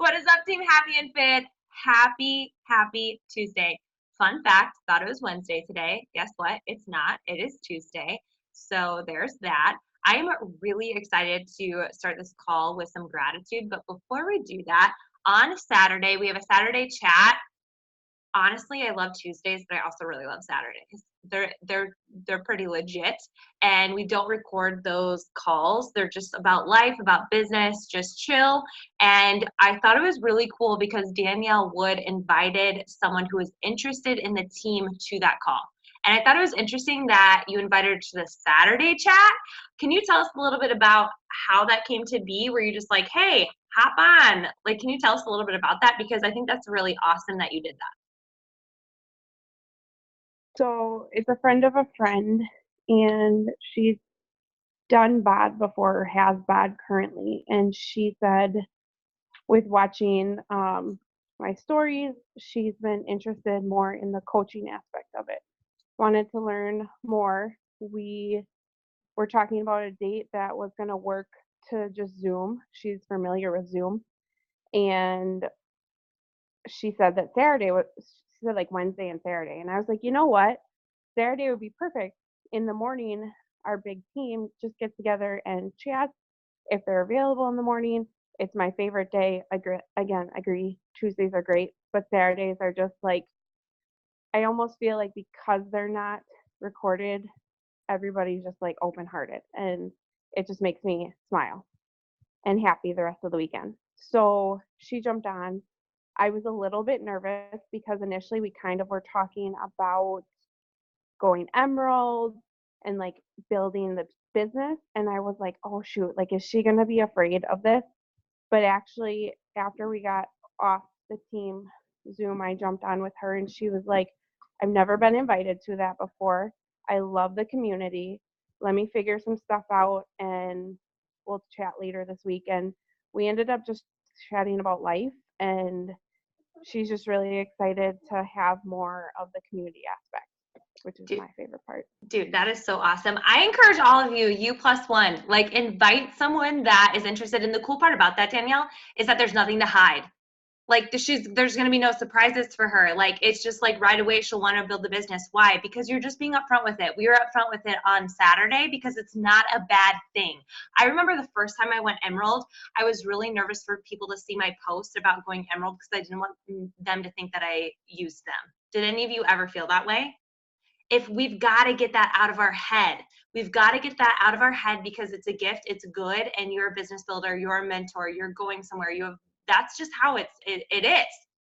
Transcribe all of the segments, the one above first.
What is up, Team Happy and Fit? Happy Tuesday. Fun fact, thought it was Wednesday today. Guess what? It's not. It is Tuesday. So there's that. I am really excited to start this call with some gratitude. But before we do that, on Saturday, we have a Saturday chat. Honestly, I love Tuesdays, but I also really love Saturdays. They're pretty legit, and we don't record those calls. They're just about life, about business, just chill. And I thought it was really cool because Danielle Wood invited someone who was interested in the team to that call. And I thought it was interesting that you invited her to the Saturday chat. Can you tell us a little bit about how that came to be? Were you just like, hey, hop on? Like, can you tell us a little bit about that? Because I think that's really awesome that you did that. So it's a friend of a friend, and she's done bod before or has bod currently. And she said, with watching my stories, she's been interested more in the coaching aspect of it. Wanted to learn more. We were talking about a date that was going to work to just Zoom. She's familiar with Zoom. And she said that she said like Wednesday and Saturday. And I was like, you know what? Saturday would be perfect. In the morning, our big team just gets together and chats if they're available in the morning. It's my favorite day. Agree. Tuesdays are great, but Saturdays are just like, I almost feel like because they're not recorded, everybody's just like open hearted, and it just makes me smile and happy the rest of the weekend. So she jumped on. I was a little bit nervous because initially we kind of were talking about going emerald and like building the business. And I was like, oh shoot, like, is she going to be afraid of this? But actually, after we got off the team Zoom, I jumped on with her and she was like, I've never been invited to that before. I love the community. Let me figure some stuff out and we'll chat later this week. And we ended up just chatting about life, and she's just really excited to have more of the community aspect, which is my favorite part. Dude, that is so awesome. I encourage all of you, you plus one, like invite someone that is interested. And the cool part about that, Danielle, is that there's nothing to hide. Like there's going to be no surprises for her. Like, it's just like right away she'll want to build the business. Why? Because you're just being upfront with it. We were upfront with it on Saturday because it's not a bad thing. I remember the first time I went emerald, I was really nervous for people to see my post about going emerald because I didn't want them to think that I used them. Did any of you ever feel that way? If we've got to get that out of our head. We've got to get that out of our head because it's a gift, it's good, and you're a business builder, you're a mentor, you're going somewhere, that's just how it is,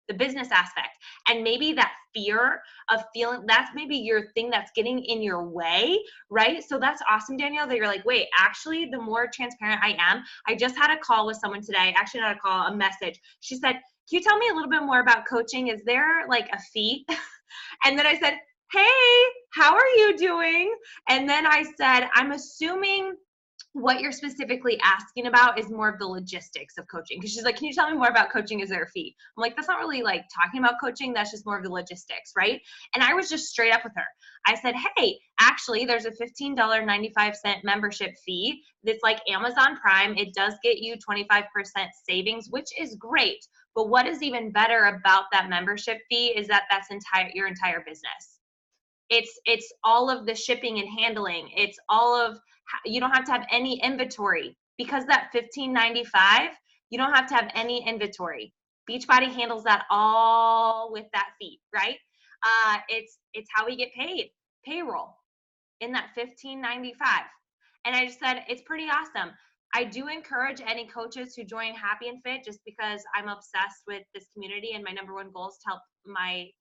the business aspect. And maybe that fear of feeling, that's maybe your thing that's getting in your way, right? So that's awesome, Danielle, that you're like, wait, actually, the more transparent I am. I just had a call with someone today, actually not a call, a message. She said, can you tell me a little bit more about coaching? Is there like a fee? And then I said, hey, how are you doing? And then I said, I'm assuming what you're specifically asking about is more of the logistics of coaching. Because she's like, can you tell me more about coaching? Is there a fee? I'm like, that's not really like talking about coaching. That's just more of the logistics, right? And I was just straight up with her. I said, hey, actually, there's a $15.95 membership fee. That's like Amazon Prime. It does get you 25% savings, which is great. But what is even better about that membership fee is that that's your entire business. It's all of the shipping and handling. It's all of, you don't have to have any inventory because that $15.95, you don't have to have any inventory. Beachbody handles that all with that fee, right? It's how we get paid, payroll in that $15.95. And I just said, it's pretty awesome. I do encourage any coaches who join Happy and Fit just because I'm obsessed with this community, and my number one goal is to help my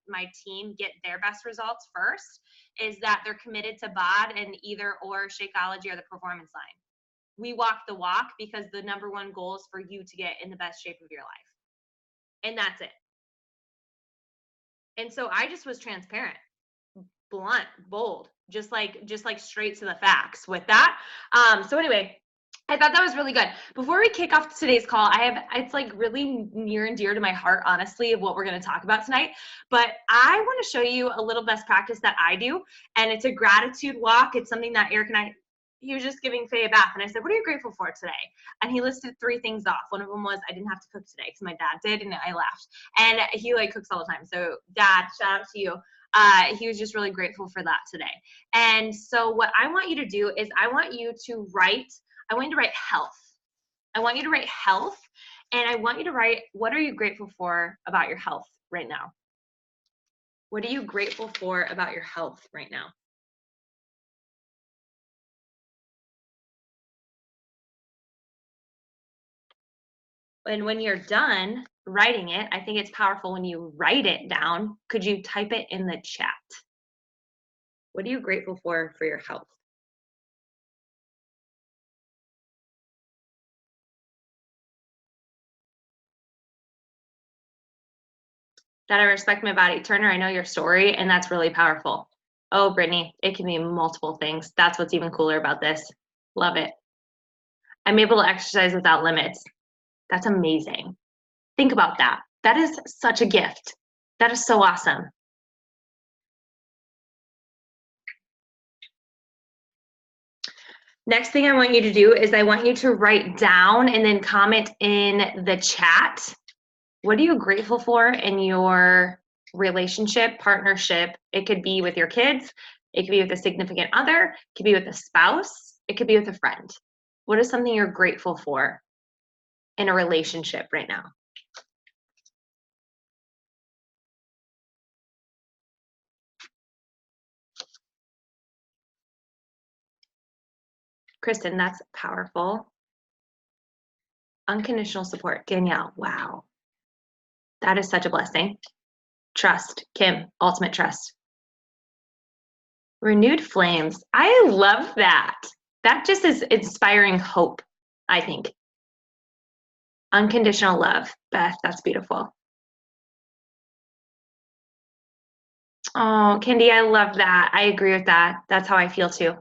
team get their best results first, is that they're committed to bod and either or Shakeology or the performance line. We walk the walk because the number one goal is for you to get in the best shape of your life. And that's it. And so I just was transparent, blunt, bold, just like straight to the facts with that. So anyway, I thought that was really good. Before we kick off today's call, it's like really near and dear to my heart, honestly, of what we're going to talk about tonight. But I want to show you a little best practice that I do. And it's a gratitude walk. It's something that Eric and I, he was just giving Faye a bath, and I said, what are you grateful for today? And he listed 3 things off. One of them was I didn't have to cook today because my dad did, and I laughed. And he like cooks all the time. So Dad, shout out to you. He was just really grateful for that today. And so what I want you to do is I want you to write health. I want you to write health, and I want you to write, what are you grateful for about your health right now? What are you grateful for about your health right now? And when you're done writing it, I think it's powerful when you write it down. Could you type it in the chat? What are you grateful for your health? That I respect my body. Turner, I know your story, and that's really powerful. Oh, Brittany, it can be multiple things. That's what's even cooler about this. Love it. I'm able to exercise without limits. That's amazing. Think about that. That is such a gift. That is so awesome. Next thing I want you to do is I want you to write down and then comment in the chat. What are you grateful for in your relationship, partnership? It could be with your kids. It could be with a significant other. It could be with a spouse. It could be with a friend. What is something you're grateful for in a relationship right now? Kristen, that's powerful. Unconditional support. Danielle, wow. That is such a blessing. Trust. Kim, ultimate trust. Renewed flames. I love that. That just is inspiring hope, I think. Unconditional love. Beth, that's beautiful. Oh, Kendi, I love that. I agree with that. That's how I feel too.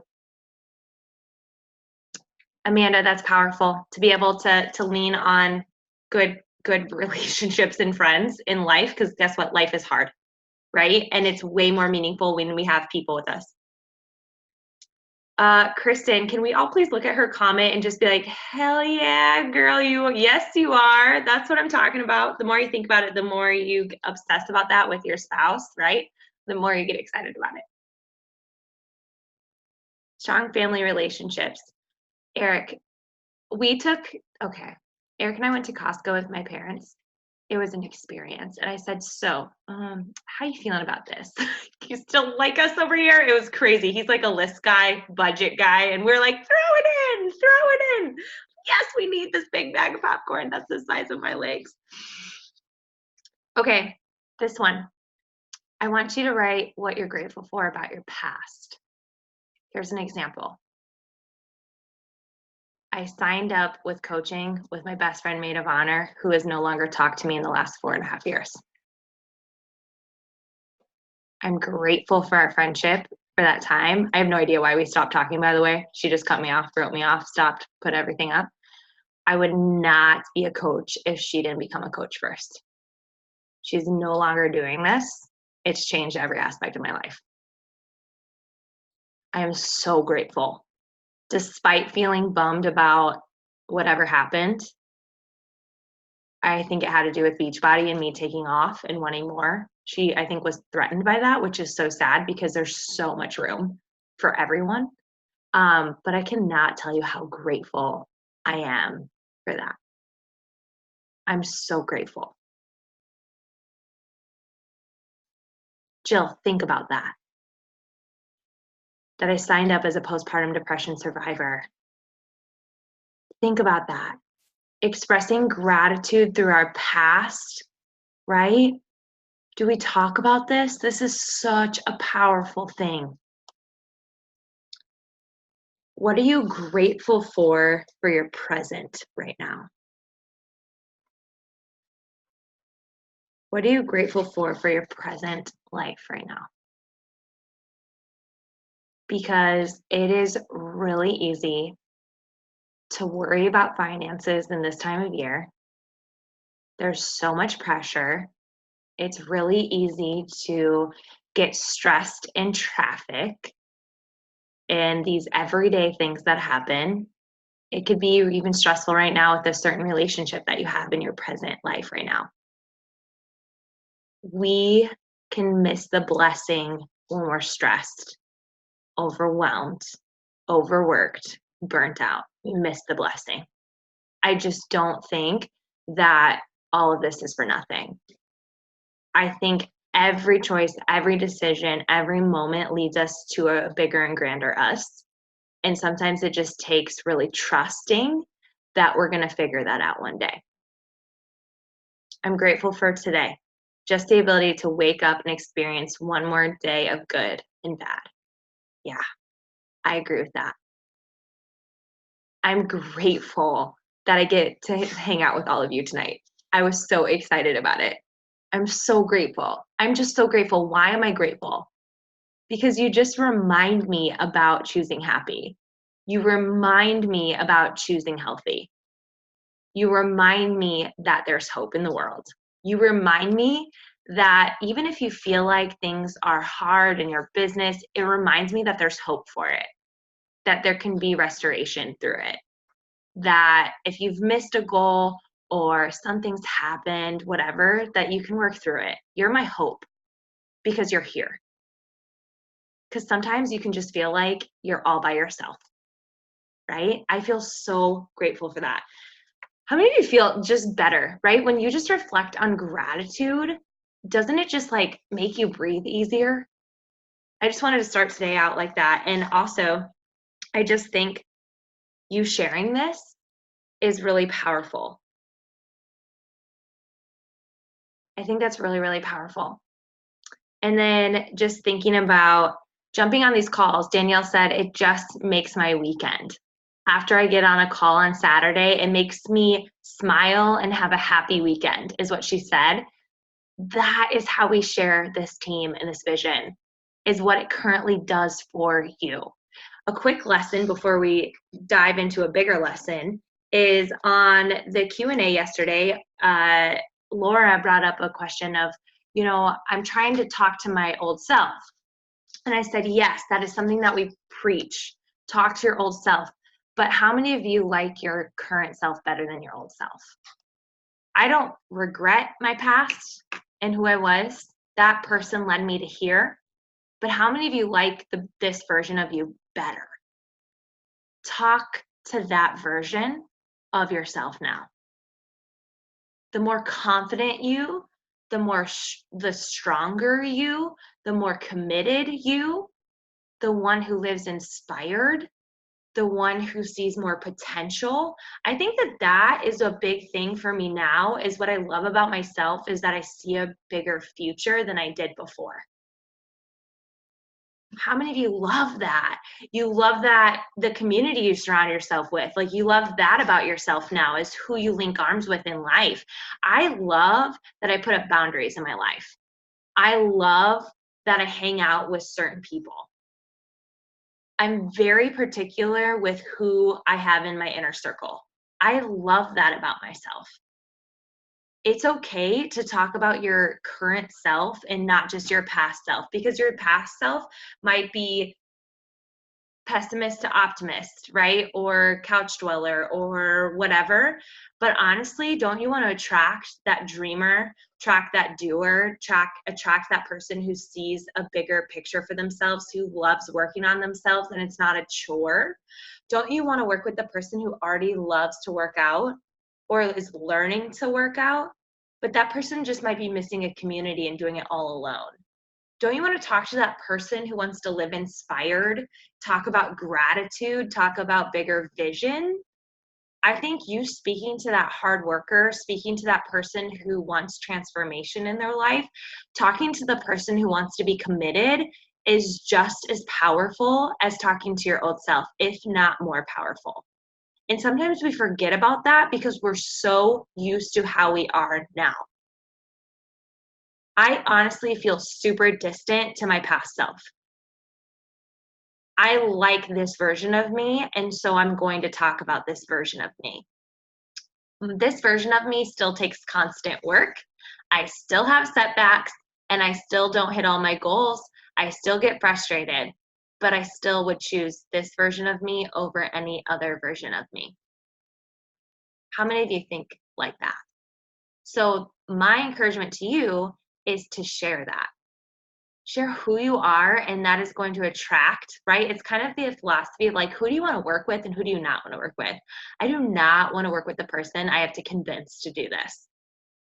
Amanda, that's powerful to be able to lean on good relationships and friends in life, because guess what? Life is hard, right? And it's way more meaningful when we have people with us. Kristen, can we all please look at her comment and just be like, hell yeah, girl, yes, you are. That's what I'm talking about. The more you think about it, the more you obsess about that with your spouse, right? The more you get excited about it. Strong family relationships. Eric, Eric and I went to Costco with my parents. It was an experience. And I said, so, how you feeling about this? You still like us over here? It was crazy. He's like a list guy, budget guy. And we're like, throw it in. Yes, we need this big bag of popcorn. That's the size of my legs. Okay, this one. I want you to write what you're grateful for about your past. Here's an example. I signed up with coaching with my best friend, maid of honor, who has no longer talked to me in the last 4.5 years. I'm grateful for our friendship for that time. I have no idea why we stopped talking, by the way. She just cut me off, wrote me off, stopped, put everything up. I would not be a coach if she didn't become a coach first. She's no longer doing this. It's changed every aspect of my life. I am so grateful. Despite feeling bummed about whatever happened, I think it had to do with Beachbody and me taking off and wanting more. She, I think, was threatened by that, which is so sad because there's so much room for everyone. But I cannot tell you how grateful I am for that. I'm so grateful. Jill, think about that. That I signed up as a postpartum depression survivor. Think about that. Expressing gratitude through our past, right? Do we talk about this? This is such a powerful thing. What are you grateful for your present right now? What are you grateful for your present life right now? Because it is really easy to worry about finances in this time of year. There's so much pressure. It's really easy to get stressed in traffic. and these everyday things that happen. It could be even stressful right now with a certain relationship that you have in your present life right now. We can miss the blessing when we're stressed, overwhelmed, overworked, burnt out. We miss the blessing. I just don't think that all of this is for nothing. I think every choice, every decision, every moment leads us to a bigger and grander us. And sometimes it just takes really trusting that we're going to figure that out one day. I'm grateful for today. Just the ability to wake up and experience one more day of good and bad. Yeah, I agree with that. I'm grateful that I get to hang out with all of you tonight. I was so excited about it. I'm so grateful. I'm just so grateful. Why am I grateful? Because you just remind me about choosing happy. You remind me about choosing healthy. You remind me that there's hope in the world. You remind me that even if you feel like things are hard in your business, it reminds me that there's hope for it, that there can be restoration through it, that if you've missed a goal or something's happened, whatever, that you can work through it. You're my hope because you're here. Because sometimes you can just feel like you're all by yourself, right? I feel so grateful for that. How many of you feel just better, right? When you just reflect on gratitude, doesn't it just like make you breathe easier? I just wanted to start today out like that. And also, I just think you sharing this is really powerful. I think that's really, really powerful. And then just thinking about jumping on these calls, Danielle said, it just makes my weekend. After I get on a call on Saturday, it makes me smile and have a happy weekend, is what she said. That is how we share this team and this vision, is what it currently does for you. A quick lesson before we dive into a bigger lesson is on the Q&A yesterday, Laura brought up a question of, I'm trying to talk to my old self. And I said, yes, that is something that we preach. Talk to your old self. But how many of you like your current self better than your old self? I don't regret my past and who I was. That person led me to here. But how many of you like this version of you better? Talk to that version of yourself now. The more confident you, the stronger you, the more committed you, the one who lives inspired, the one who sees more potential. I think that is a big thing for me now. Is what I love about myself is that I see a bigger future than I did before. How many of you love that? You love that the community you surround yourself with, like you love that about yourself now is who you link arms with in life. I love that I put up boundaries in my life. I love that I hang out with certain people. I'm very particular with who I have in my inner circle. I love that about myself. It's okay to talk about your current self and not just your past self, because your past self might be pessimist to optimist, right? Or couch dweller or whatever. But honestly, don't you want to attract that dreamer, attract that doer, attract that person who sees a bigger picture for themselves, who loves working on themselves and it's not a chore? Don't you want to work with the person who already loves to work out or is learning to work out? But that person just might be missing a community and doing it all alone. Don't you want to talk to that person who wants to live inspired, talk about gratitude, talk about bigger vision? I think you speaking to that hard worker, speaking to that person who wants transformation in their life, talking to the person who wants to be committed is just as powerful as talking to your old self, if not more powerful. And sometimes we forget about that because we're so used to how we are now. I honestly feel super distant to my past self. I like this version of me, and so I'm going to talk about this version of me. This version of me still takes constant work. I still have setbacks, and I still don't hit all my goals. I still get frustrated. but I still would choose this version of me over any other version of me. How many of you think like that? So my encouragement to you is to share that. Share who you are, and that is going to attract, right? It's kind of the philosophy of like, who do you want to work with and who do you not want to work with? I do not want to work with the person I have to convince to do this.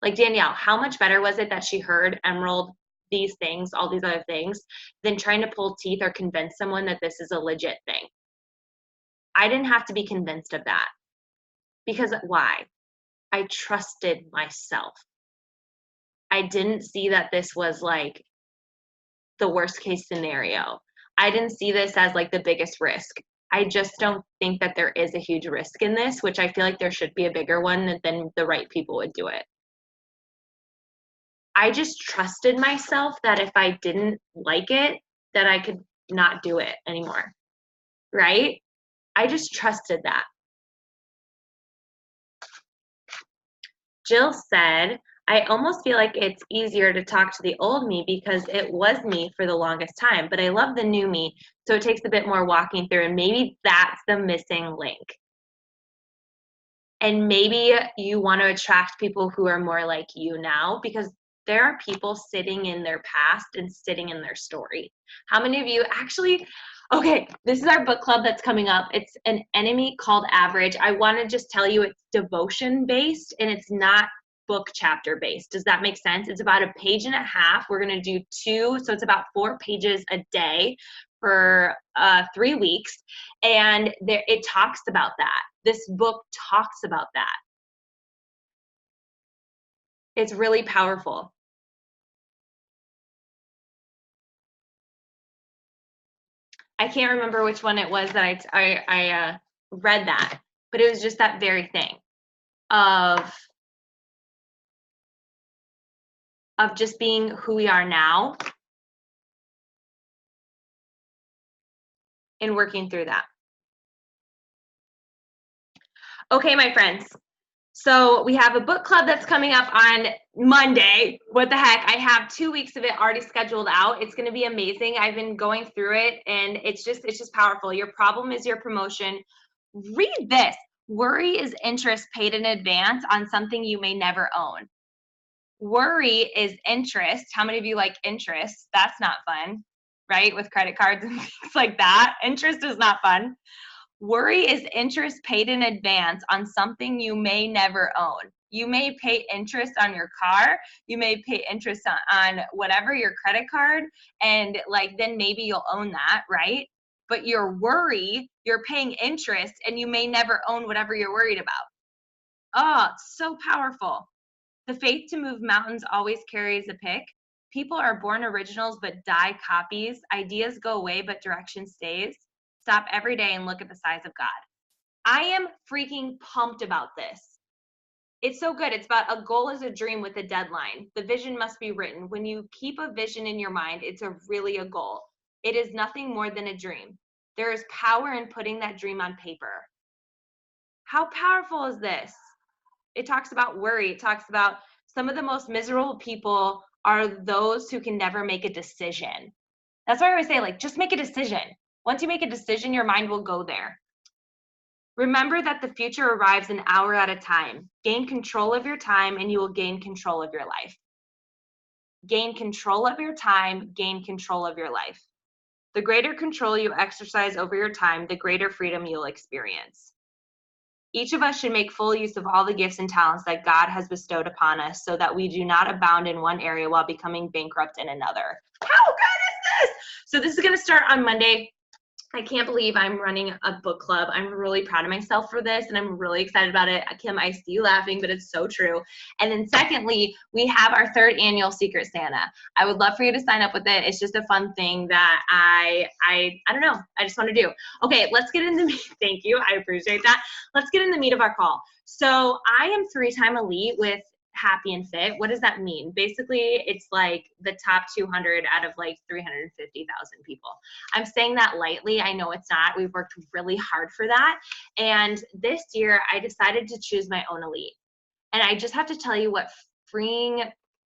Like Danielle, how much better was it that she heard Emerald, these things, all these other things, than trying to pull teeth or convince someone that this is a legit thing? I didn't have to be convinced of that. Because why? I trusted myself. I didn't see that this was like the worst case scenario. I didn't see this as like the biggest risk. I just don't think that there is a huge risk in this, which I feel like there should be a bigger one than the right people would do it. I just trusted myself that if I didn't like it, that I could not do it anymore, right? I just trusted that. Jill said, I almost feel like it's easier to talk to the old me because it was me for the longest time, but I love the new me, so it takes a bit more walking through, and maybe that's the missing link. And maybe you want to attract people who are more like you now, because there are people sitting in their past and sitting in their story. How many of you actually, okay, this is our book club that's coming up. It's An Enemy Called Average. I want to just tell you it's devotion based and it's not book chapter based. Does that make sense? It's about a page and a half. We're going to do 2, so it's about 4 pages a day for 3 weeks, and it talks about that. This book talks about that. It's really powerful. I can't remember which one it was that I read that, but it was just that very thing of just being who we are now and working through that. Okay, my friends. So we have a book club that's coming up on Monday. What the heck? I have 2 weeks of it already scheduled out. It's going to be amazing. I've been going through it, and it's just powerful. Your problem is your promotion. Read this. Worry is interest paid in advance on something you may never own. Worry is interest. How many of you like interest? That's not fun, right? With credit cards and things like that. Interest is not fun. Worry is interest paid in advance on something you may never own. You may pay interest on your car. You may pay interest on whatever, your credit card, and like then maybe you'll own that, right? But your worry, you're paying interest and you may never own whatever you're worried about. Oh, it's so powerful. The faith to move mountains always carries a pick. People are born originals but die copies. Ideas go away but direction stays. Stop every day and look at the size of God. I am freaking pumped about this. It's so good. It's about a goal is a dream with a deadline. The vision must be written. When you keep a vision in your mind, it's really a goal. It is nothing more than a dream. There is power in putting that dream on paper. How powerful is this? It talks about worry. It talks about some of the most miserable people are those who can never make a decision. That's why I always say, like, just make a decision. Once you make a decision, your mind will go there. Remember that the future arrives an hour at a time. Gain control of your time and you will gain control of your life. Gain control of your time, gain control of your life. The greater control you exercise over your time, the greater freedom you'll experience. Each of us should make full use of all the gifts and talents that God has bestowed upon us so that we do not abound in one area while becoming bankrupt in another. How good is this? So this is going to start on Monday. I can't believe I'm running a book club. I'm really proud of myself for this, and I'm really excited about it. Kim, I see you laughing, but it's so true. And then secondly, we have our 3rd annual Secret Santa. I would love for you to sign up with it. It's just a fun thing that I don't know. I just want to do. Okay, let's get into thank you. I appreciate that. Let's get in the meat of our call. So I am 3-time elite with Happy&Fit. What does that mean? Basically, it's like the top 200 out of like 350,000 people. I'm saying that lightly. I know it's not. We've worked really hard for that. And this year, I decided to choose my own elite. And I just have to tell you what freeing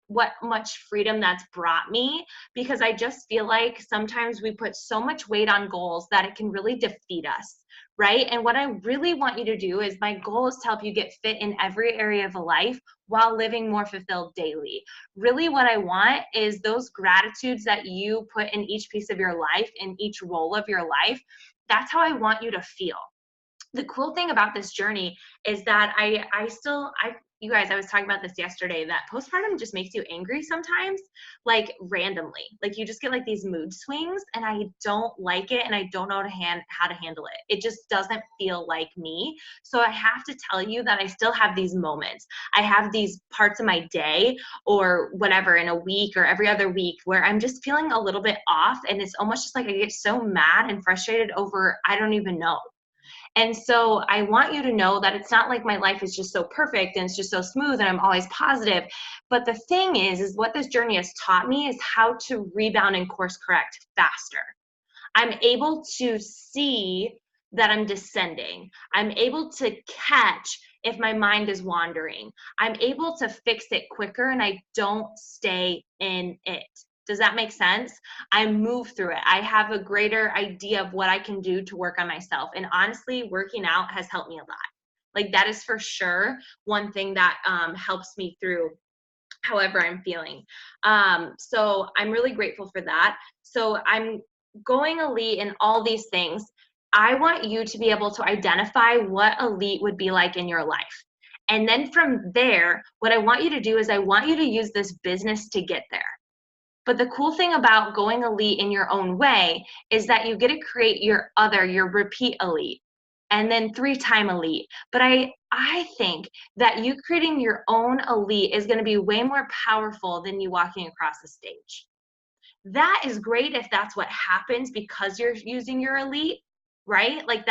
what much freedom that's brought me, because I just feel like sometimes we put so much weight on goals that it can really defeat us, right? And what I really want you to do is, my goal is to help you get fit in every area of life while living more fulfilled daily. Really, what I want is those gratitudes that you put in each piece of your life, in each role of your life. That's how I want you to feel. The cool thing about this journey is that you guys, I was talking about this yesterday, that postpartum just makes you angry sometimes, like randomly. Like you just get like these mood swings, and I don't like it, and I don't know how to handle it. It just doesn't feel like me. So I have to tell you that I still have these moments. I have these parts of my day or whatever in a week or every other week where I'm just feeling a little bit off, and it's almost just like I get so mad and frustrated over I don't even know. And so I want you to know that it's not like my life is just so perfect and it's just so smooth and I'm always positive. But the thing is what this journey has taught me is how to rebound and course correct faster. I'm able to see that I'm descending. I'm able to catch if my mind is wandering. I'm able to fix it quicker, and I don't stay in it. Does that make sense? I move through it. I have a greater idea of what I can do to work on myself. And honestly, working out has helped me a lot. Like that is for sure one thing that helps me through however I'm feeling. So I'm really grateful for that. So I'm going elite in all these things. I want you to be able to identify what elite would be like in your life. And then from there, what I want you to do is I want you to use this business to get there. But the cool thing about going elite in your own way is that you get to create your repeat elite, and then 3-time elite. But I think that you creating your own elite is going to be way more powerful than you walking across the stage. That is great if that's what happens because you're using your elite, right? Like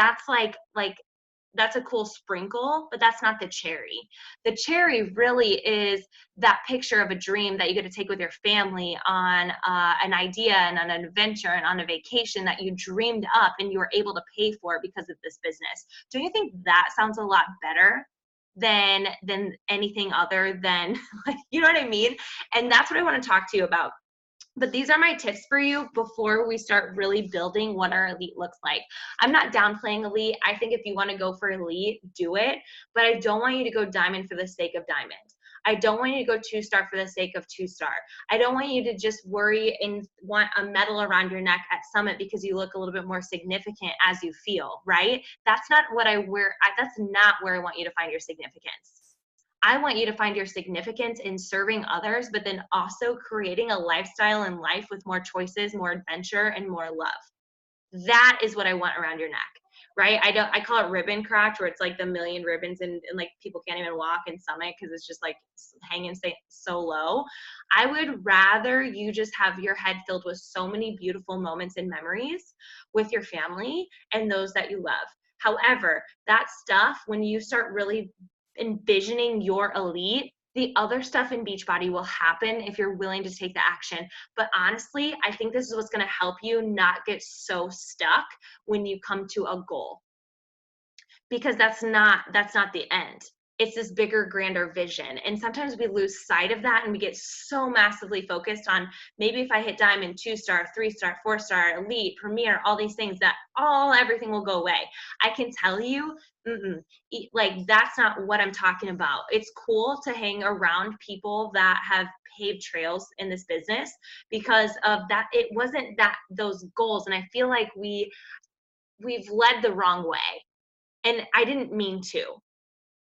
that's a cool sprinkle, but that's not the cherry. The cherry really is that picture of a dream that you get to take with your family on an idea and on an adventure and on a vacation that you dreamed up and you were able to pay for because of this business. Don't you think that sounds a lot better than anything other than like, you know what I mean? And that's what I want to talk to you about. But these are my tips for you before we start really building what our elite looks like. I'm not downplaying elite. I think if you want to go for elite, do it. But I don't want you to go diamond for the sake of diamond. I don't want you to go 2-star for the sake of 2-star. I don't want you to just worry and want a medal around your neck at summit because you look a little bit more significant as you feel, right? That's not what that's not where I want you to find your significance. I want you to find your significance in serving others, but then also creating a lifestyle in life with more choices, more adventure, and more love. That is what I want around your neck, right? I call it ribbon crotch, where it's like the million ribbons and like people can't even walk in summit because it's just like hanging so low. I would rather you just have your head filled with so many beautiful moments and memories with your family and those that you love. However, that stuff, when you start really envisioning your elite, the other stuff in Beachbody will happen if you're willing to take the action. But honestly, I think this is what's going to help you not get so stuck when you come to a goal, because that's not the end. It's this bigger, grander vision. And sometimes we lose sight of that and we get so massively focused on maybe if I hit diamond, 2-star, 3-star, 4-star, elite, premier, all these things, that everything will go away. I can tell you, like that's not what I'm talking about. It's cool to hang around people that have paved trails in this business because of that. It wasn't that those goals. And I feel like we've led the wrong way. And I didn't mean to.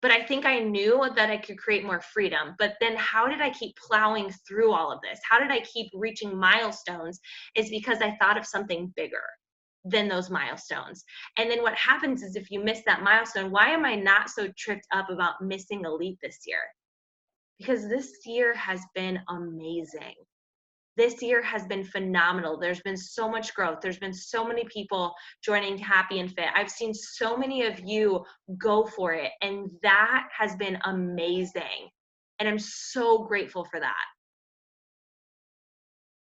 But I think I knew that I could create more freedom. But then how did I keep plowing through all of this? How did I keep reaching milestones? Is because I thought of something bigger than those milestones. And then what happens is if you miss that milestone, why am I not so tripped up about missing elite this year? Because this year has been amazing. This year has been phenomenal. There's been so much growth. There's been so many people joining Happy and Fit. I've seen so many of you go for it, and that has been amazing. And I'm so grateful for that.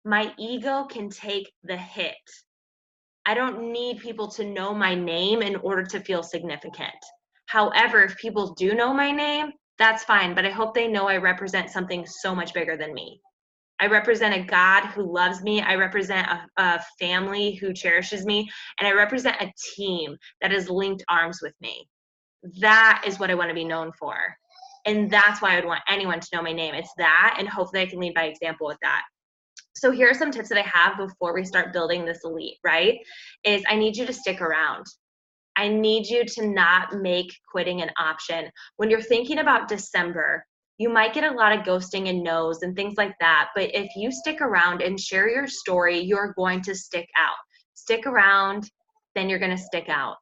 My ego can take the hit. I don't need people to know my name in order to feel significant. However, if people do know my name, That's fine, but I hope they know I represent something so much bigger than me. I represent a God who loves me. I represent a family who cherishes me. And I represent a team that has linked arms with me. That is what I want to be known for. And that's why I would want anyone to know my name. It's that, and hopefully I can lead by example with that. So here are some tips that I have before we start building this elite, right? Is I need you to stick around. I need you to not make quitting an option. When you're thinking about December, you might get a lot of ghosting and no's and things like that. But if you stick around and share your story, you're going to stick out. Stick around, then you're going to stick out.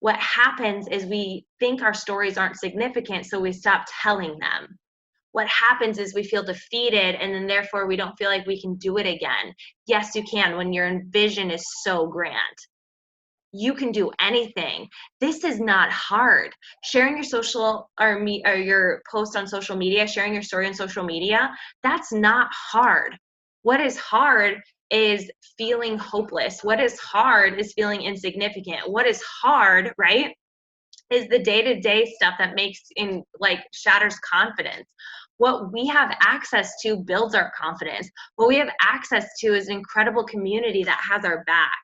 What happens is we think our stories aren't significant, so we stop telling them. What happens is we feel defeated, and then therefore we don't feel like we can do it again. Yes, you can when your vision is so grand. You can do anything. This is not hard. Sharing your social or your post on social media, sharing your story on social media, that's not hard. What is hard is feeling hopeless. What is hard is feeling insignificant. What is hard, right, is the day-to-day stuff that shatters confidence. What we have access to builds our confidence. What we have access to is an incredible community that has our back.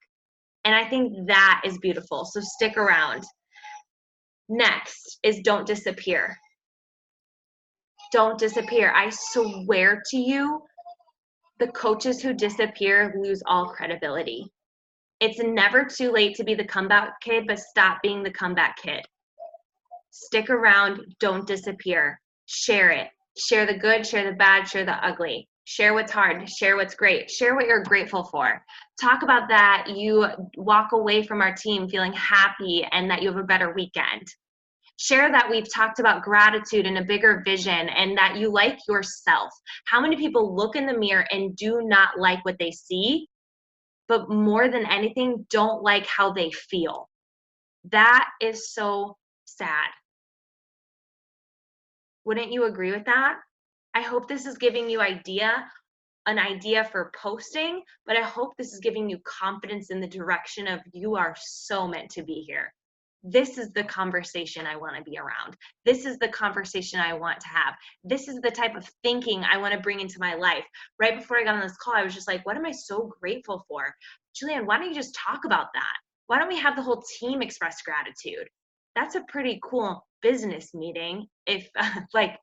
And I think that is beautiful. So stick around. Next is don't disappear. Don't disappear. I swear to you, the coaches who disappear lose all credibility. It's never too late to be the comeback kid, but stop being the comeback kid. Stick around. Don't disappear. Share it. Share the good, share the bad, share the ugly. Share what's hard, share what's great, share what you're grateful for. Talk about that you walk away from our team feeling happy and that you have a better weekend. Share that we've talked about gratitude and a bigger vision and that you like yourself. How many people look in the mirror and do not like what they see, but more than anything, don't like how they feel? That is so sad. Wouldn't you agree with that? I hope this is giving you an idea for posting, but I hope this is giving you confidence in the direction of you are so meant to be here. This is the conversation I want to be around. This is the conversation I want to have. This is the type of thinking I want to bring into my life. Right before I got on this call, I was just like, what am I so grateful for? Julianne, why don't you just talk about that? Why don't we have the whole team express gratitude? That's a pretty cool business meeting. If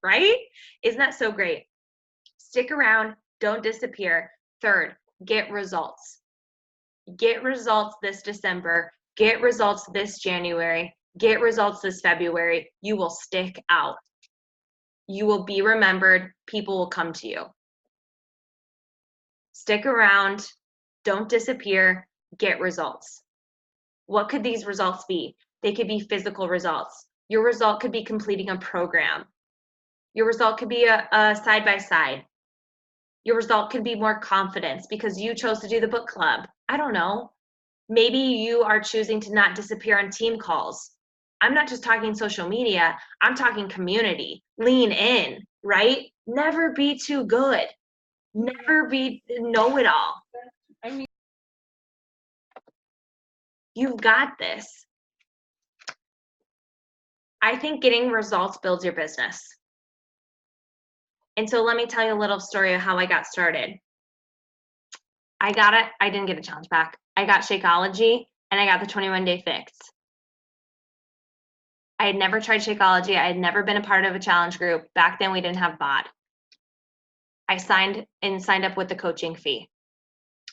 right? Isn't that so great? Stick around. Don't disappear. Third, get results. Get results this December. Get results this January. Get results this February. You will stick out. You will be remembered. People will come to you. Stick around. Don't disappear. Get results. What could these results be? They could be physical results. Your result could be completing a program. Your result could be a side-by-side. Your result could be more confidence because you chose to do the book club. I don't know. Maybe you are choosing to not disappear on team calls. I'm not just talking social media. I'm talking community. Lean in, right? Never be too good. Never be know-it-all. I mean, You've got this. I think getting results builds your business. And so let me tell you a little story of how I got started. I didn't get a challenge pack. I got Shakeology and I got the 21-day fix. I had never tried Shakeology. I had never been a part of a challenge group. Back then we didn't have BOD. I signed up with the coaching fee.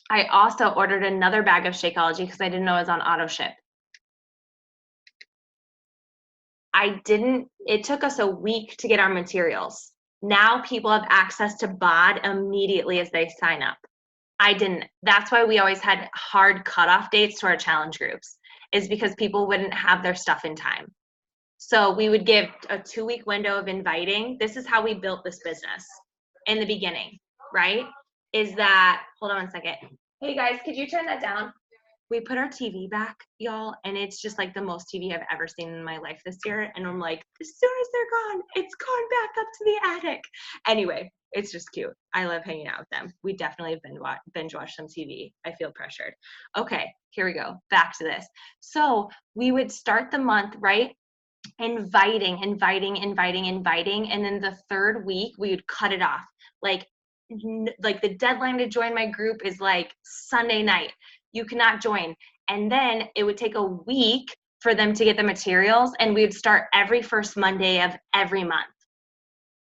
I also ordered another bag of Shakeology because I didn't know it was on auto ship. It took us a week to get our materials. Now people have access to BOD immediately as they sign up. I didn't. That's why we always had hard cutoff dates to our challenge groups, is because people wouldn't have their stuff in time. So we would give a 2-week window of inviting. This is how we built this business in the beginning, right? Hold on one second. Hey guys, could you turn that down? We put our TV back, y'all, and it's just like the most TV I've ever seen in my life this year. And I'm like, as soon as they're gone, it's gone back up to the attic. Anyway, it's just cute. I love hanging out with them. We definitely binge watch some TV. I feel pressured. Okay, here we go. Back to this. So we would start the month, right? inviting. And then the third week, we would cut it off. Like the deadline to join my group is like Sunday night. You cannot join. And then it would take a week for them to get the materials, and we would start every first Monday of every month.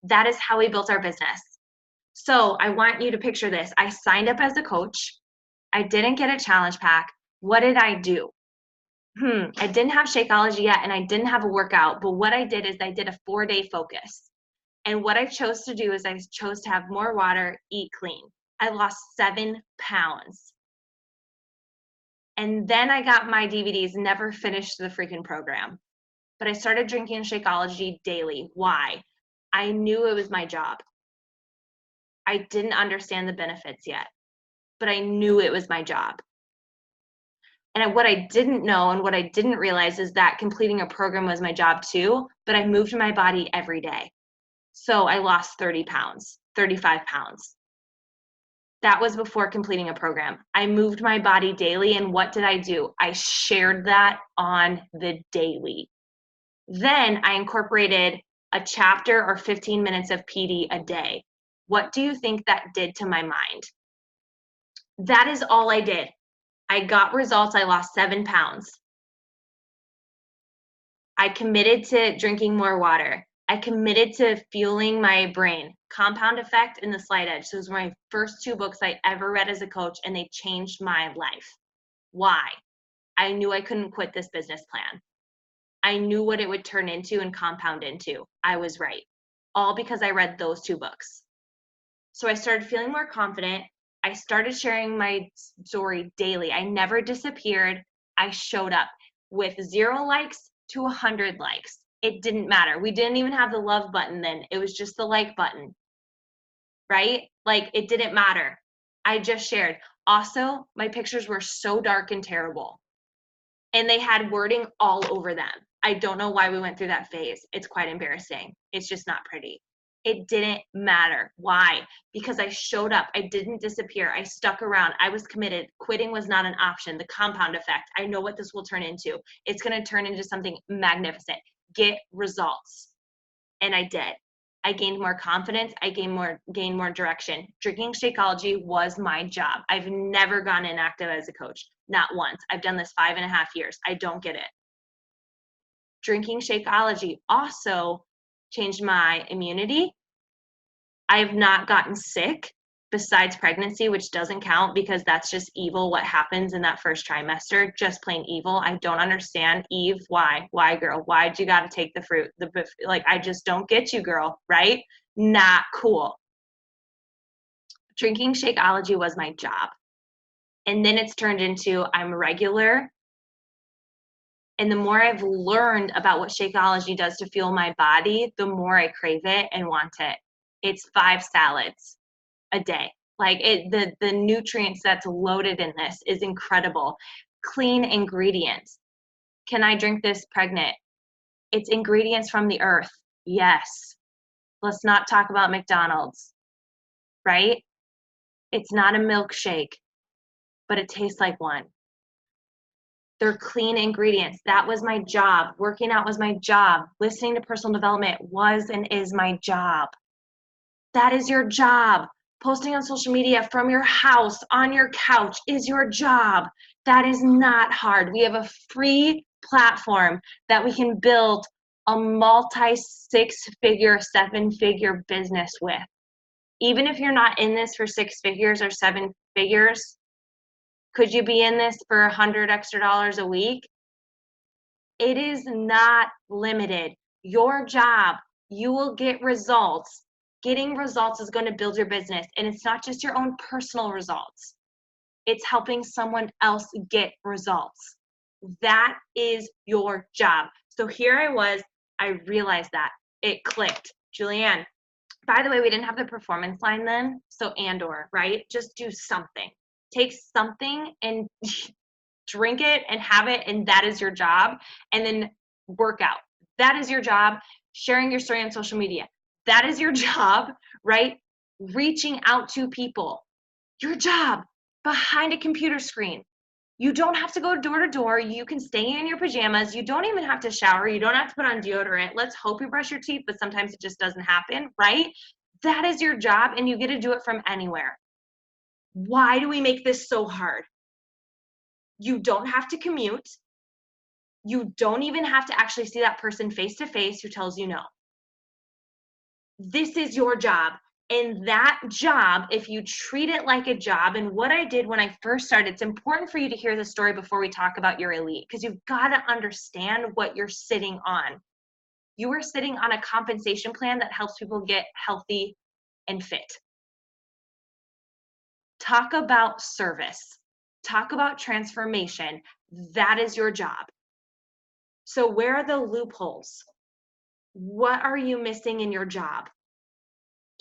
That is how we built our business. So I want you to picture this. I signed up as a coach. I didn't get a challenge pack. What did I do? I didn't have Shakeology yet, and I didn't have a workout, but what I did is I did a 4-day focus. And what I chose to do is I chose to have more water, eat clean. I lost 7 pounds. And then I got my DVDs, never finished the freaking program. But I started drinking Shakeology daily. Why? I knew it was my job. I didn't understand the benefits yet, but I knew it was my job. And what I didn't know and what I didn't realize is that completing a program was my job too, but I moved my body every day. So I lost 30 pounds, 35 pounds. That was before completing a program. I moved my body daily, and what did I do? I shared that on the daily. Then I incorporated a chapter or 15 minutes of PD a day. What do you think that did to my mind? That is all I did. I got results. I lost 7 pounds. I committed to drinking more water. I committed to fueling my brain. Compound Effect and The Slight Edge. Those were my first 2 books I ever read as a coach, and they changed my life. Why? I knew I couldn't quit this business plan. I knew what it would turn into and compound into. I was right. All because I read those 2 books. So I started feeling more confident. I started sharing my story daily. I never disappeared. I showed up with 0 likes to 100 likes. It didn't matter. We didn't even have the love button then. It was just the like button, right? Like, it didn't matter. I just shared. Also, my pictures were so dark and terrible, and they had wording all over them. I don't know why we went through that phase. It's quite embarrassing. It's just not pretty. It didn't matter. Why? Because I showed up. I didn't disappear. I stuck around. I was committed. Quitting was not an option. The compound effect. I know what this will turn into. It's going to turn into something magnificent. Get results. And I did. I gained more confidence. I gained more direction. Drinking Shakeology was my job. I've never gone inactive as a coach. Not once. I've done this 5.5 years. I don't get it. Drinking Shakeology also changed my immunity. I have not gotten sick besides pregnancy, which doesn't count because that's just evil. What happens in that first trimester, just plain evil. I don't understand. Eve, why? Why, girl? Why'd you got to take the fruit? I just don't get you, girl, right? Not cool. Drinking Shakeology was my job. And then it's turned into I'm regular. And the more I've learned about what Shakeology does to fuel my body, the more I crave it and want it. It's 5 salads a day. Like the nutrients that's loaded in this is incredible. Clean ingredients. Can I drink this pregnant? It's ingredients from the earth. Yes. Let's not talk about McDonald's, right? It's not a milkshake, but it tastes like one. They're clean ingredients. That was my job. Working out was my job. Listening to personal development was and is my job. That is your job. Posting on social media from your house, on your couch is your job. That is not hard. We have a free platform that we can build a multi-6-figure, 7-figure business with. Even if you're not in this for 6 figures or 7 figures, could you be in this for $100 extra a week? It is not limited. Your job, you will get results. Getting results is going to build your business. And it's not just your own personal results. It's helping someone else get results. That is your job. So here I was, I realized that. It clicked. Julianne, by the way, we didn't have the performance line then. So and/or, right? Just do something. Take something and drink it and have it, and that is your job. And then work out. That is your job. Sharing your story on social media. That is your job, right? Reaching out to people. Your job behind a computer screen. You don't have to go door to door. You can stay in your pajamas. You don't even have to shower. You don't have to put on deodorant. Let's hope you brush your teeth, but sometimes it just doesn't happen, right? That is your job, and you get to do it from anywhere. Why do we make this so hard? You don't have to commute. You don't even have to actually see that person face to face who tells you no. This is your job. And that job, if you treat it like a job, and what I did when I first started, it's important for you to hear the story before we talk about your elite, because you've got to understand what you're sitting on. You are sitting on a compensation plan that helps people get healthy and fit. Talk about service. Talk about transformation. That is your job. So where are the loopholes? What are you missing in your job?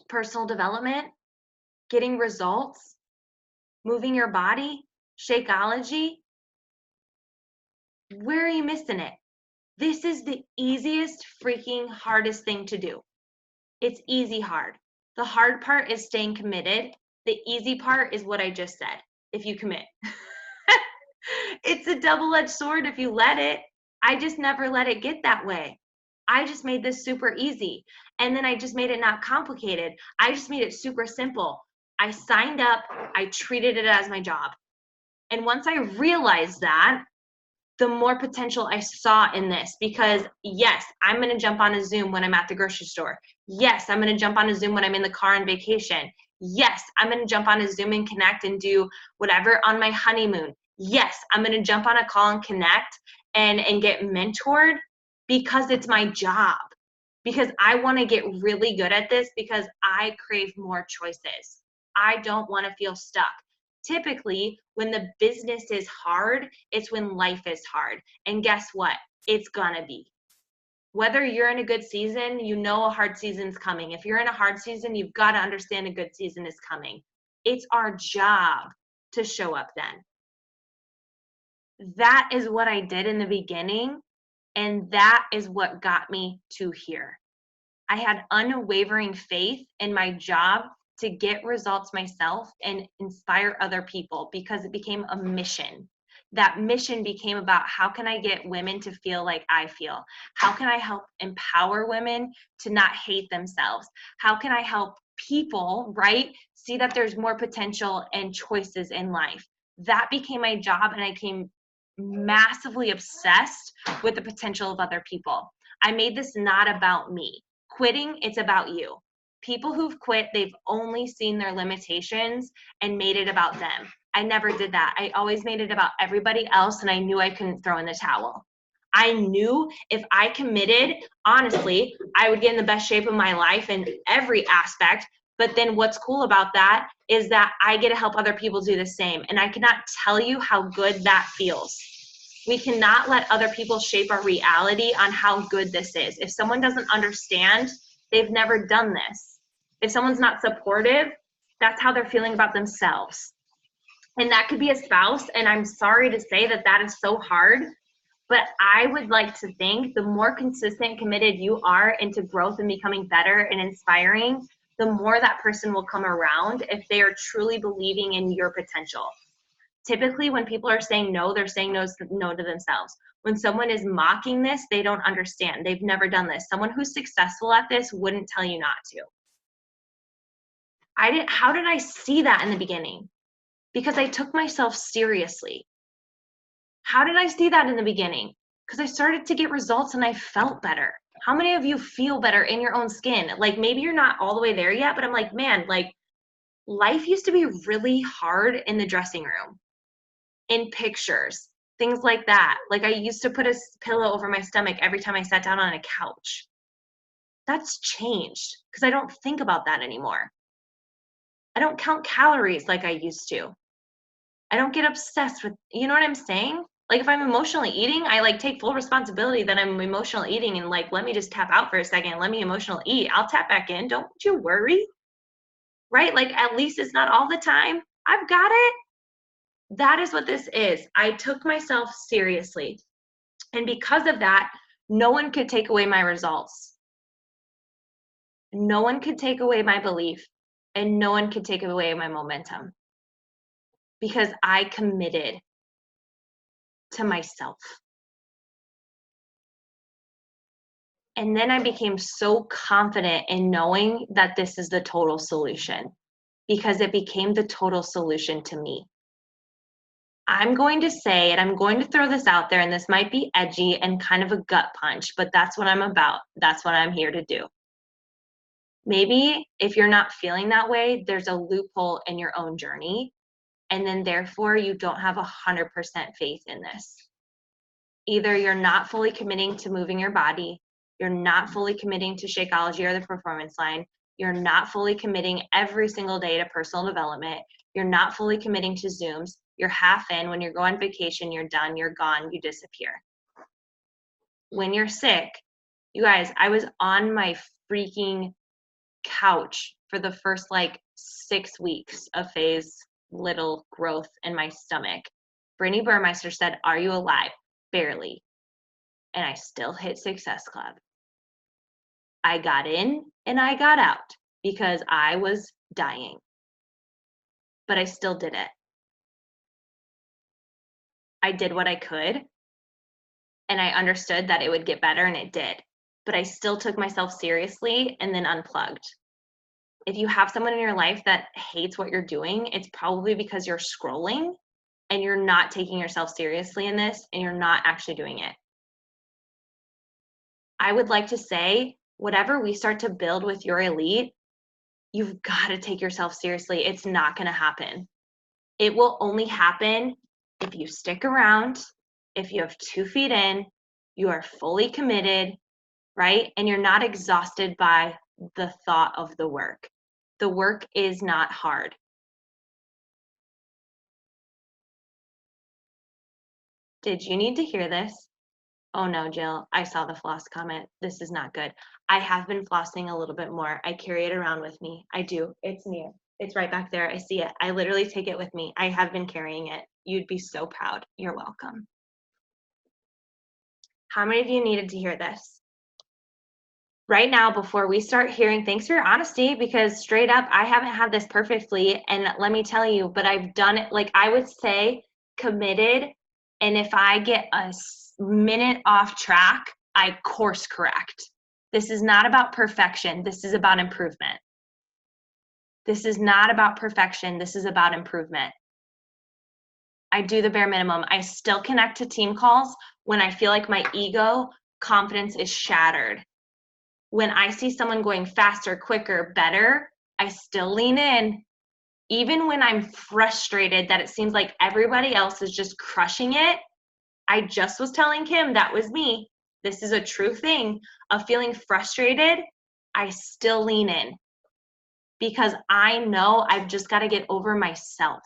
Personal development, getting results, moving your body, Shakeology. Where are you missing it? This is the easiest freaking hardest thing to do. It's easy hard. The hard part is staying committed. The easy part is what I just said, if you commit. It's a double-edged sword if you let it. I just never let it get that way. I just made this super easy. And then I just made it not complicated. I just made it super simple. I signed up, I treated it as my job. And once I realized that, the more potential I saw in this, because yes, I'm going to jump on a Zoom when I'm at the grocery store. Yes, I'm going to jump on a Zoom when I'm in the car on vacation. Yes, I'm going to jump on a Zoom and connect and do whatever on my honeymoon. Yes, I'm going to jump on a call and connect and get mentored because it's my job. Because I want to get really good at this because I crave more choices. I don't want to feel stuck. Typically, when the business is hard, it's when life is hard. And guess what? It's gonna be. Whether you're in a good season, you know a hard season's coming. If you're in a hard season, you've got to understand a good season is coming. It's our job to show up then. That is what I did in the beginning, and that is what got me to here. I had unwavering faith in my job to get results myself and inspire other people because it became a mission. That mission became about how can I get women to feel like I feel? How can I help empower women to not hate themselves? How can I help people, right, see that there's more potential and choices in life? That became my job, and I became massively obsessed with the potential of other people. I made this not about me. Quitting, it's about you. People who've quit, they've only seen their limitations and made it about them. I never did that. I always made it about everybody else, and I knew I couldn't throw in the towel. I knew if I committed, honestly, I would get in the best shape of my life in every aspect. But then what's cool about that is that I get to help other people do the same. And I cannot tell you how good that feels. We cannot let other people shape our reality on how good this is. If someone doesn't understand, they've never done this. If someone's not supportive, that's how they're feeling about themselves. And that could be a spouse, and I'm sorry to say that that is so hard, but I would like to think the more consistent, committed you are into growth and becoming better and inspiring, the more that person will come around if they are truly believing in your potential. Typically, when people are saying no, they're saying no to themselves. When someone is mocking this, they don't understand. They've never done this. Someone who's successful at this wouldn't tell you not to. How did I see that in the beginning? Because I took myself seriously. How did I see that in the beginning? Because I started to get results and I felt better. How many of you feel better in your own skin? Like maybe you're not all the way there yet, but I'm like, man, like life used to be really hard in the dressing room, in pictures, things like that. Like I used to put a pillow over my stomach every time I sat down on a couch. That's changed because I don't think about that anymore. I don't count calories like I used to. I don't get obsessed with, you know what I'm saying? Like if I'm emotionally eating, I like take full responsibility that I'm emotional eating and like, let me just tap out for a second. Let me emotional eat. I'll tap back in. Don't you worry. Right? Like at least it's not all the time. I've got it. That is what this is. I took myself seriously. And because of that, no one could take away my results. No one could take away my belief, and no one could take away my momentum because I committed. to myself. And then I became so confident in knowing that this is the total solution, because it became the total solution to me. I'm going to say, and I'm going to throw this out there, and this might be edgy and kind of a gut punch, but that's what I'm about. That's what I'm here to do. Maybe if you're not feeling that way, there's a loophole in your own journey, and then therefore you don't have 100% faith in this. Either you're not fully committing to moving your body, you're not fully committing to Shakeology or the Performance Line, you're not fully committing every single day to personal development, you're not fully committing to Zooms, you're half in. When you go on vacation, you're done, you're gone, you disappear. When you're sick, you guys, I was on my freaking couch for the first 6 weeks of phase little growth in my stomach. Brittany Burmeister said, "Are you alive?" Barely. And I still hit Success Club. I got in and I got out because I was dying. But I still did it. I did what I could, and I understood that it would get better, and it did. But I still took myself seriously and then unplugged. If you have someone in your life that hates what you're doing, it's probably because you're scrolling and you're not taking yourself seriously in this, and you're not actually doing it. I would like to say, whatever we start to build with your elite, you've got to take yourself seriously. It's not going to happen. It will only happen if you stick around, if you have 2 feet in, you are fully committed, right? And you're not exhausted by the thought of the work. The work is not hard. Did you need to hear this? Oh no, Jill, I saw the floss comment. This is not good. I have been flossing a little bit more. I carry it around with me. I do. It's near. It's right back there. I see it. I literally take it with me. I have been carrying it. You'd be so proud. You're welcome. How many of you needed to hear this? Right now, before we start hearing, thanks for your honesty, because straight up, I haven't had this perfectly. And let me tell you, but I've done it, I would say, committed. And if I get a minute off track, I course correct. This is not about perfection. This is about improvement. This is not about perfection. This is about improvement. I do the bare minimum. I still connect to team calls when I feel like my ego confidence is shattered. When I see someone going faster, quicker, better, I still lean in. Even when I'm frustrated that it seems like everybody else is just crushing it, I just was telling Kim that was me. This is a true thing of feeling frustrated. I still lean in because I know I've just got to get over myself.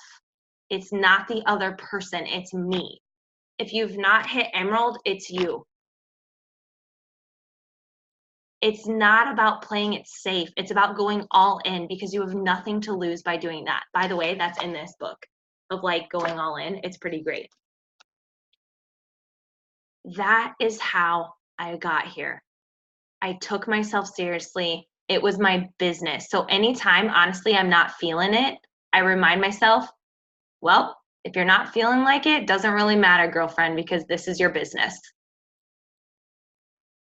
It's not the other person, it's me. If you've not hit Emerald, it's you. It's not about playing it safe. It's about going all in because you have nothing to lose by doing that. By the way, that's in this book of going all in. It's pretty great. That is how I got here. I took myself seriously. It was my business. So anytime, honestly, I'm not feeling it, I remind myself, well, if you're not feeling like it, doesn't really matter, girlfriend, because this is your business.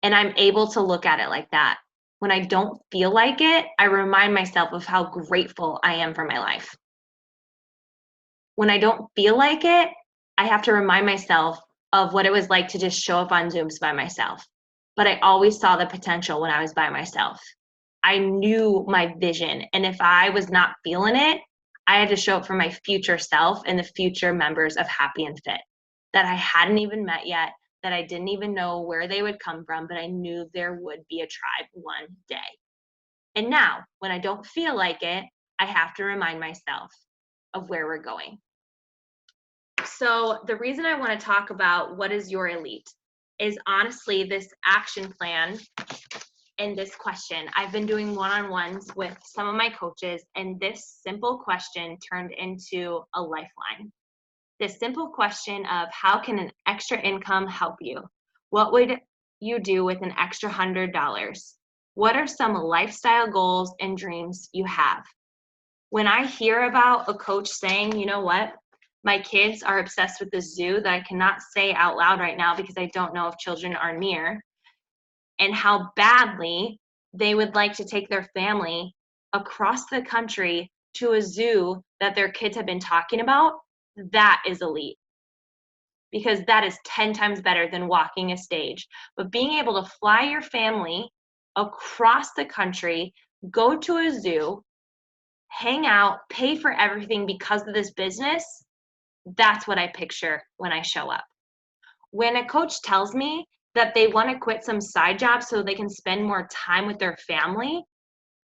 And I'm able to look at it like that. When I don't feel like it, I remind myself of how grateful I am for my life. When I don't feel like it, I have to remind myself of what it was like to just show up on Zooms by myself. But I always saw the potential when I was by myself. I knew my vision. And if I was not feeling it, I had to show up for my future self and the future members of Happy and Fit that I hadn't even met yet, that I didn't even know where they would come from, but I knew there would be a tribe one day. And now, when I don't feel like it, I have to remind myself of where we're going. So the reason I want to talk about what is your elite is honestly this action plan and this question. I've been doing one-on-ones with some of my coaches, and this simple question turned into a lifeline. This simple question of how can an extra income help you? What would you do with an extra $100? What are some lifestyle goals and dreams you have? When I hear about a coach saying, you know what, My kids are obsessed with the zoo that I cannot say out loud right now because I don't know if children are near, and how badly they would like to take their family across the country to a zoo that their kids have been talking about. That is elite, because that is 10 times better than walking a stage. But being able to fly your family across the country, go to a zoo, hang out, pay for everything because of this business, that's what I picture when I show up. When a coach tells me that they want to quit some side jobs so they can spend more time with their family,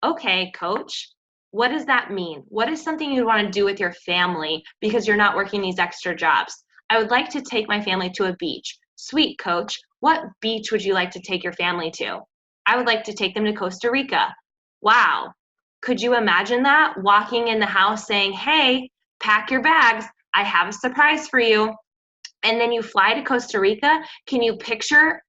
okay, coach, what does that mean? What is something you want to do with your family because you're not working these extra jobs? I would like to take my family to a beach. Sweet, coach. What beach would you like to take your family to? I would like to take them to Costa Rica. Wow. Could you imagine that? Walking in the house saying, hey, pack your bags. I have a surprise for you. And then you fly to Costa Rica. Can you picture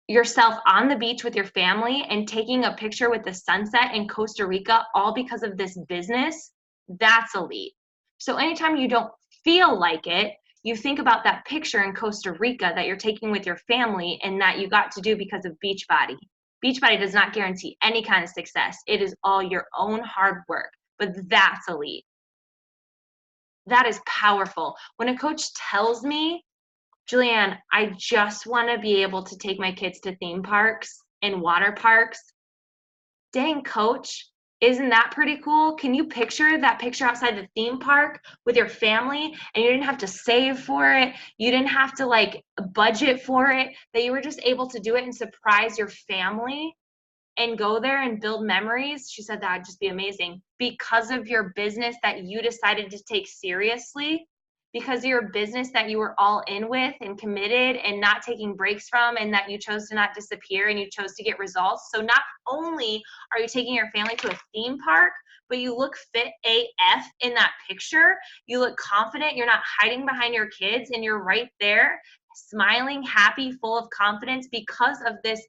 yourself on the beach with your family and taking a picture with the sunset in Costa Rica, all because of this business? That's elite. So anytime you don't feel like it, you think about that picture in Costa Rica that you're taking with your family and that you got to do because of Beachbody. Beachbody does not guarantee any kind of success. It is all your own hard work, but that's elite. That is powerful. When a coach tells me, Julianne, I just want to be able to take my kids to theme parks and water parks. Dang, coach, isn't that pretty cool? Can you picture that picture outside the theme park with your family, and you didn't have to save for it? You didn't have to like budget for it, that you were just able to do it and surprise your family and go there and build memories? She said that would just be amazing because of your business that you decided to take seriously, because of your business that you were all in with and committed and not taking breaks from, and that you chose to not disappear and you chose to get results. So not only are you taking your family to a theme park, but you look fit AF in that picture. You look confident. You're not hiding behind your kids, and you're right there smiling, happy, full of confidence because of this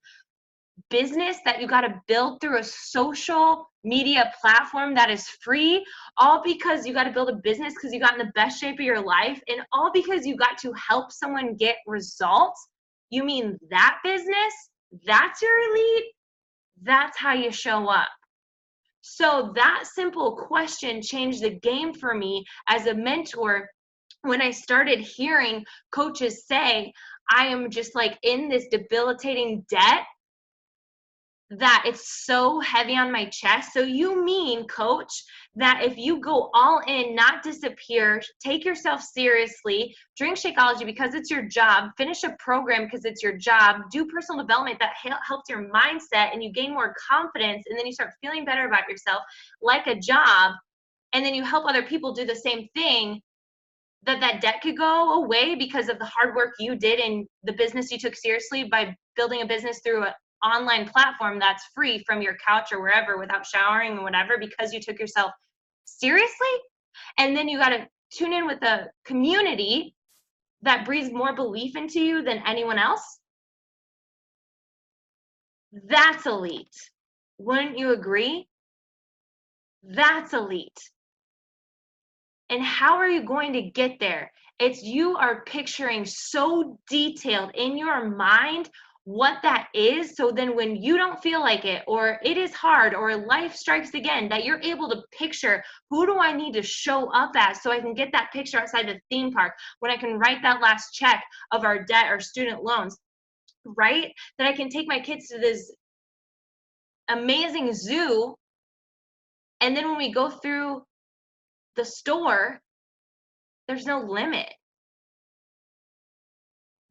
business that you got to build through a social media platform that is free, all because you got to build a business because you got in the best shape of your life, and all because you got to help someone get results. You mean that business? That's your elite? That's how you show up. So that simple question changed the game for me as a mentor when I started hearing coaches say, I am just like in this debilitating debt that it's so heavy on my chest. So you mean, coach, that if you go all in, not disappear, take yourself seriously, drink Shakeology because it's your job, finish a program because it's your job, do personal development that helps your mindset, and you gain more confidence, and then you start feeling better about yourself like a job, and then you help other people do the same thing, that debt could go away because of the hard work you did in the business you took seriously by building a business through an online platform that's free from your couch or wherever without showering and whatever, because you took yourself seriously. And then you got to tune in with a community that breathes more belief into you than anyone else. That's elite. Wouldn't you agree? That's elite. And how are you going to get there? It's you are picturing so detailed in your mind what that is, so then when you don't feel like it, or it is hard, or life strikes again, that you're able to picture, who do I need to show up as so I can get that picture outside the theme park, when I can write that last check of our debt or student loans, right? That I can take my kids to this amazing zoo, and then when we go through the store, there's no limit.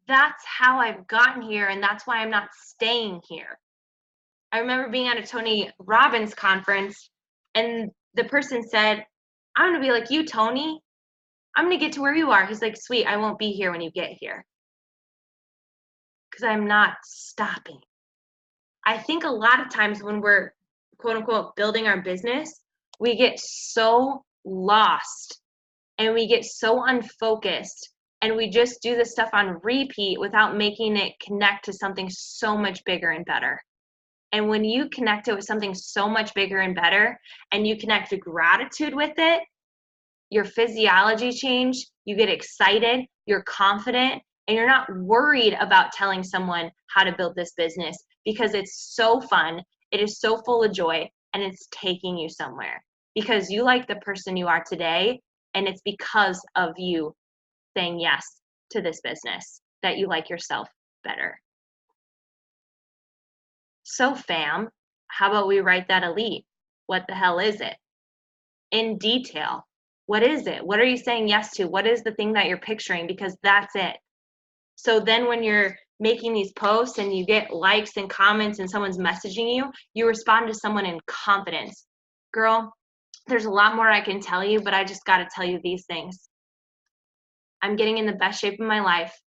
That's how I've gotten here, and that's why I'm not staying here. I remember being at a Tony Robbins conference, and the person said, I'm going to be like you, Tony. I'm going to get to where you are. He's like, sweet, I won't be here when you get here, because I'm not stopping. I think a lot of times when we're, quote unquote, building our business, we get so lost and we get so unfocused, and we just do this stuff on repeat without making it connect to something so much bigger and better. And when you connect it with something so much bigger and better, and you connect to gratitude with it, your physiology change, you get excited, you're confident, and you're not worried about telling someone how to build this business because it's so fun, it is so full of joy, and it's taking you somewhere because you like the person you are today, and it's because of you saying yes to this business that you like yourself better. So fam, how about we write that elite? What the hell is it? In detail. What is it? What are you saying yes to? What is the thing that you're picturing? Because that's it. So then when you're making these posts and you get likes and comments and someone's messaging you, you respond to someone in confidence. Girl, there's a lot more I can tell you, but I just got to tell you these things. I'm getting in the best shape of my life.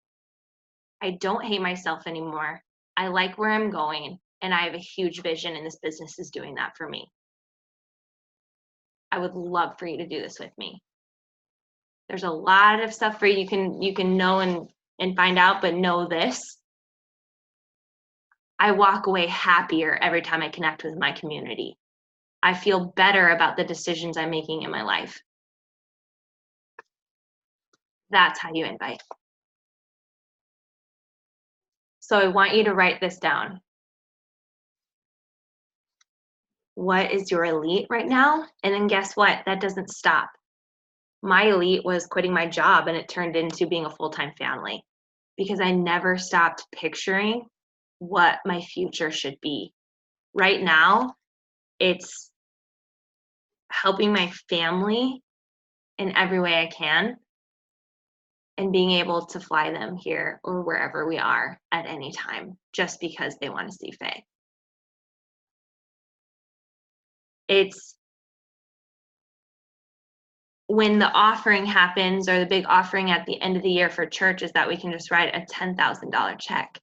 I don't hate myself anymore. I like where I'm going, and I have a huge vision, and this business is doing that for me. I would love for you to do this with me. There's a lot of stuff for you can know and find out, but know this. I walk away happier every time I connect with my community. I feel better about the decisions I'm making in my life. That's how you invite. So I want you to write this down. What is your elite right now? And then guess what? That doesn't stop. My elite was quitting my job, and it turned into being a full-time family because I never stopped picturing what my future should be. Right now, it's helping my family in every way I can and being able to fly them here or wherever we are at any time just because they want to see Faye. It's when the offering happens, or the big offering at the end of the year for church, is that we can just write a $10,000 check.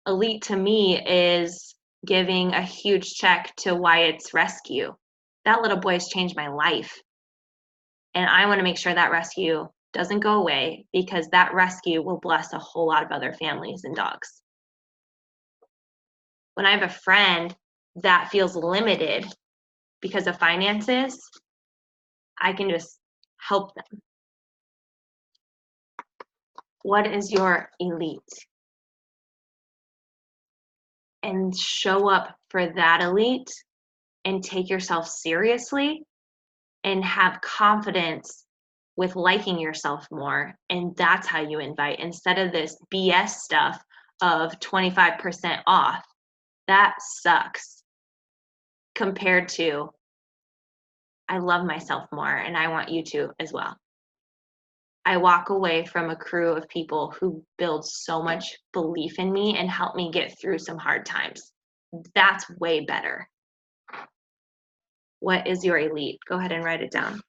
Elite to me is giving a huge check to Wyatt's rescue. That little boy has changed my life. And I want to make sure that rescue doesn't go away because that rescue will bless a whole lot of other families and dogs. When I have a friend that feels limited because of finances, I can just help them. What is your elite? And show up for that elite and take yourself seriously and have confidence with liking yourself more. And that's how you invite, instead of this BS stuff of 25% off. That sucks compared to I love myself more and I want you to as well. I walk away from a crew of people who build so much belief in me and help me get through some hard times. That's way better. What is your elite? Go ahead and write it down.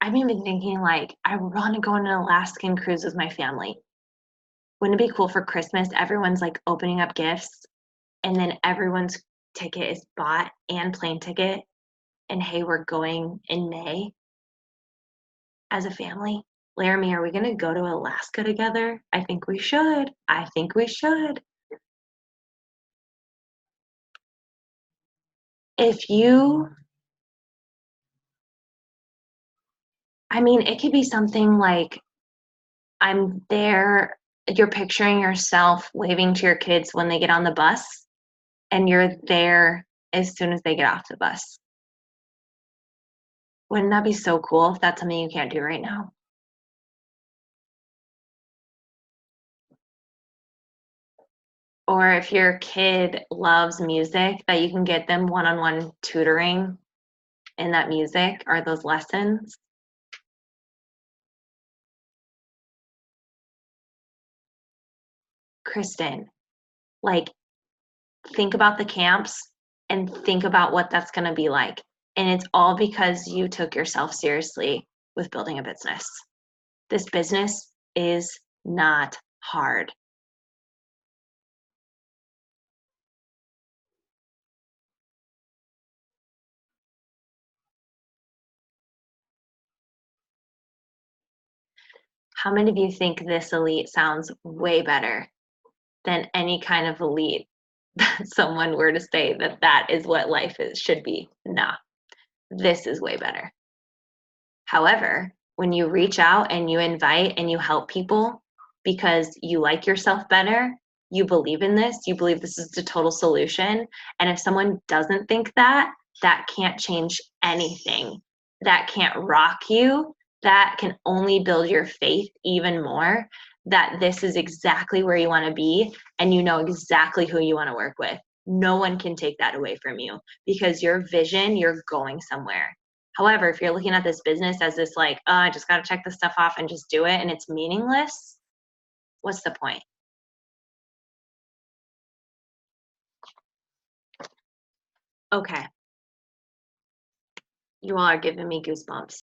I'm even thinking like I want to go on an Alaskan cruise with my family. Wouldn't it be cool for Christmas? Everyone's like opening up gifts and then everyone's ticket is bought and plane ticket. And hey, we're going in May as a family. Laramie, are we going to go to Alaska together? I think we should. I think we should. If you, I mean, it could be something like I'm there, you're picturing yourself waving to your kids when they get on the bus, and you're there as soon as they get off the bus. Wouldn't that be so cool if that's something you can't do right now? Or if your kid loves music, that you can get them one-on-one tutoring in that music or those lessons. Kristen, like, think about the camps and think about what that's going to be like. And it's all because you took yourself seriously with building a business. This business is not hard. How many of you think this elite sounds way better than any kind of elite that someone were to say that that is what life is, should be? Nah, this is way better. However, when you reach out and you invite and you help people because you like yourself better, you believe in this, you believe this is the total solution. And if someone doesn't think that, that can't change anything. That can't rock you. That can only build your faith even more that this is exactly where you want to be and you know exactly who you want to work with. No one can take that away from you because your vision, you're going somewhere. However, if you're looking at this business as this like, oh, I just got to check this stuff off and just do it and it's meaningless, what's the point? Okay. You all are giving me goosebumps.